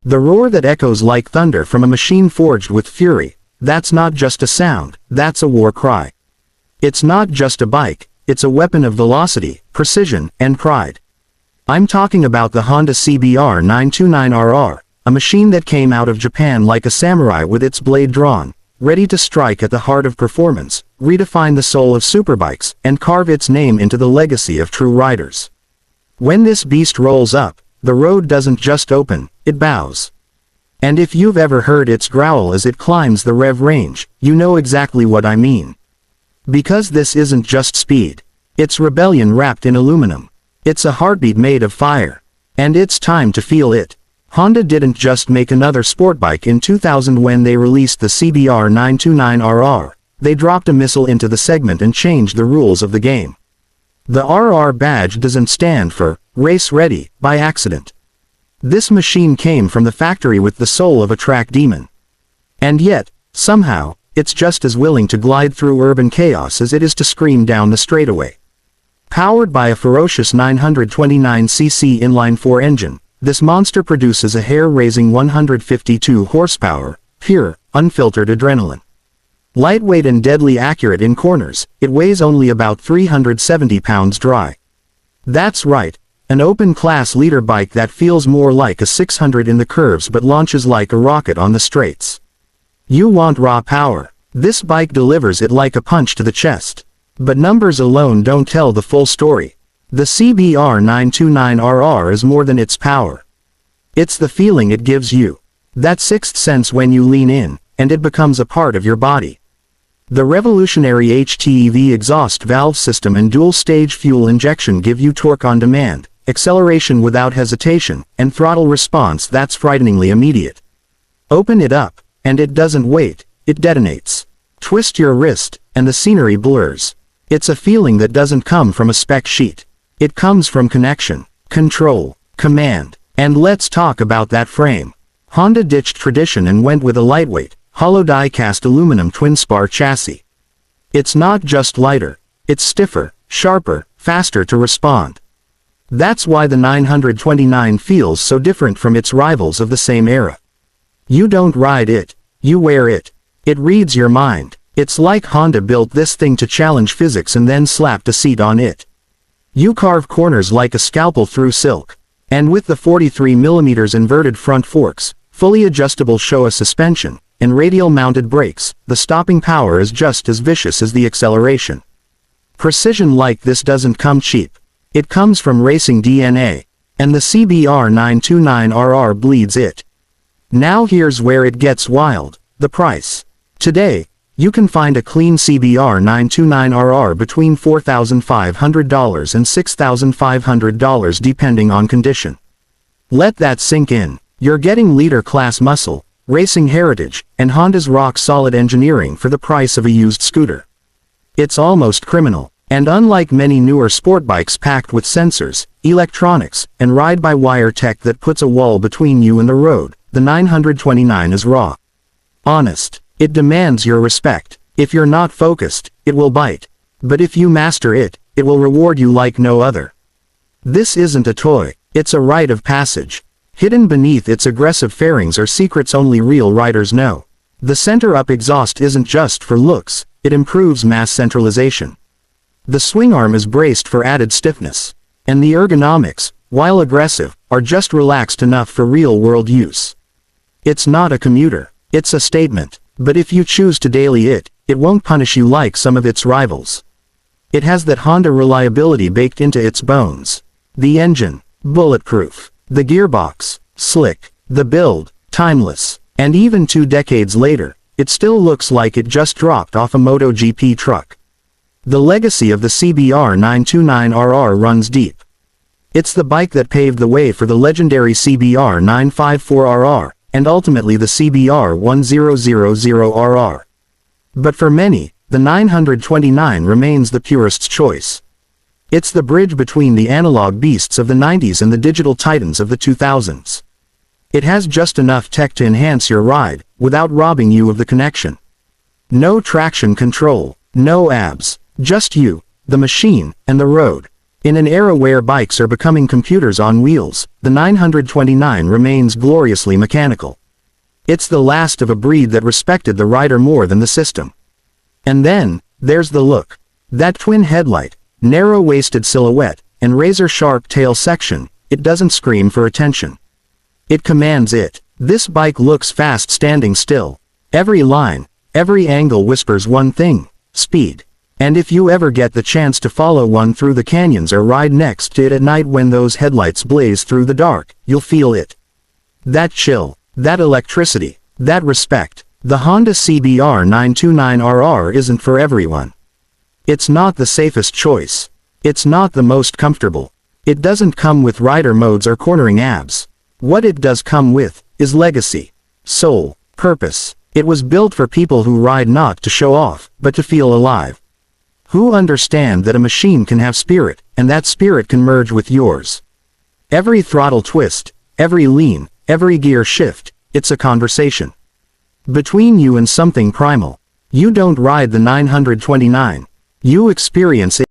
The roar that echoes like thunder from a machine forged with fury, that's not just a sound, that's a war cry. It's not just a bike, it's a weapon of velocity, precision, and pride. I'm talking about the Honda CBR929RR, a machine that came out of Japan like a samurai with its blade drawn, ready to strike at the heart of performance, redefine the soul of superbikes, and carve its name into the legacy of true riders. When this beast rolls up, the road doesn't just open, it bows. And if you've ever heard its growl as it climbs the rev range, you know exactly what I mean. Because this isn't just speed. It's rebellion wrapped in aluminum. It's a heartbeat made of fire. And it's time to feel it. Honda didn't just make another sport bike in 2000 when they released the CBR929RR. They dropped a missile into the segment and changed the rules of the game. The RR badge doesn't stand for race ready by accident. This machine came from the factory with the soul of a track demon. And yet, somehow, it's just as willing to glide through urban chaos as it is to scream down the straightaway. Powered by a ferocious 929cc inline-4 engine, this monster produces a hair-raising 152 horsepower, pure, unfiltered adrenaline. Lightweight and deadly accurate in corners, it weighs only about 370 pounds dry. That's right, an open-class leader bike that feels more like a 600 in the curves but launches like a rocket on the straights. You want raw power. This bike delivers it like a punch to the chest. But numbers alone don't tell the full story. The CBR929RR is more than its power. It's the feeling it gives you. That sixth sense when you lean in, and it becomes a part of your body. The revolutionary HTEV exhaust valve system and dual-stage fuel injection give you torque on demand, acceleration without hesitation, and throttle response that's frighteningly immediate. Open it up, and it doesn't wait, it detonates. Twist your wrist, and the scenery blurs. It's a feeling that doesn't come from a spec sheet. It comes from connection, control, command. And let's talk about that frame. Honda ditched tradition and went with a lightweight, hollow die-cast aluminum twin-spar chassis. It's not just lighter, it's stiffer, sharper, faster to respond. That's why the 929 feels so different from its rivals of the same era. You don't ride it, you wear it. It reads your mind. It's like Honda built this thing to challenge physics and then slapped a seat on it. You carve corners like a scalpel through silk. And with the 43mm inverted front forks, fully adjustable Showa suspension, and radial-mounted brakes, the stopping power is just as vicious as the acceleration. Precision like this doesn't come cheap. It comes from racing DNA. And the CBR929RR bleeds it. Now here's where it gets wild, the price. Today, you can find a clean CBR929RR between $4,500 and $6,500 depending on condition. Let that sink in. You're getting leader-class muscle, racing heritage, and Honda's rock-solid engineering for the price of a used scooter. It's almost criminal. And unlike many newer sport bikes packed with sensors, electronics, and ride-by-wire tech that puts a wall between you and the road, the 929 is raw. Honest. It demands your respect. If you're not focused, it will bite. But if you master it, it will reward you like no other. This isn't a toy, it's a rite of passage. Hidden beneath its aggressive fairings are secrets only real riders know. The center-up exhaust isn't just for looks, it improves mass centralization. The swing arm is braced for added stiffness. And the ergonomics, while aggressive, are just relaxed enough for real-world use. It's not a commuter, it's a statement. But if you choose to daily it won't punish you like some of its rivals. It has that Honda reliability baked into its bones. The engine, bulletproof. The gearbox, slick. The build, timeless. And even 2 decades later, it still looks like it just dropped off a MotoGP truck. The legacy of the CBR929RR runs deep. It's the bike that paved the way for the legendary CBR954RR. And ultimately the CBR1000RR. But for many, the 929 remains the purist's choice. It's the bridge between the analog beasts of the 90s and the digital titans of the 2000s. It has just enough tech to enhance your ride, without robbing you of the connection. No traction control, no abs, just you, the machine, and the road. In an era where bikes are becoming computers on wheels, the 929 remains gloriously mechanical. It's the last of a breed that respected the rider more than the system. And then, there's the look. That twin headlight, narrow-waisted silhouette, and razor-sharp tail section, it doesn't scream for attention. It commands it. This bike looks fast standing still. Every line, every angle whispers one thing: speed. And if you ever get the chance to follow one through the canyons or ride next to it at night when those headlights blaze through the dark, you'll feel it. That chill, that electricity, that respect. The Honda CBR929RR isn't for everyone. It's not the safest choice. It's not the most comfortable. It doesn't come with rider modes or cornering abs. What it does come with is legacy, soul, purpose. It was built for people who ride not to show off, but to feel alive. Who understand that a machine can have spirit, and that spirit can merge with yours. Every throttle twist, every lean, every gear shift, it's a conversation. Between you and something primal. You don't ride the 929. You experience it.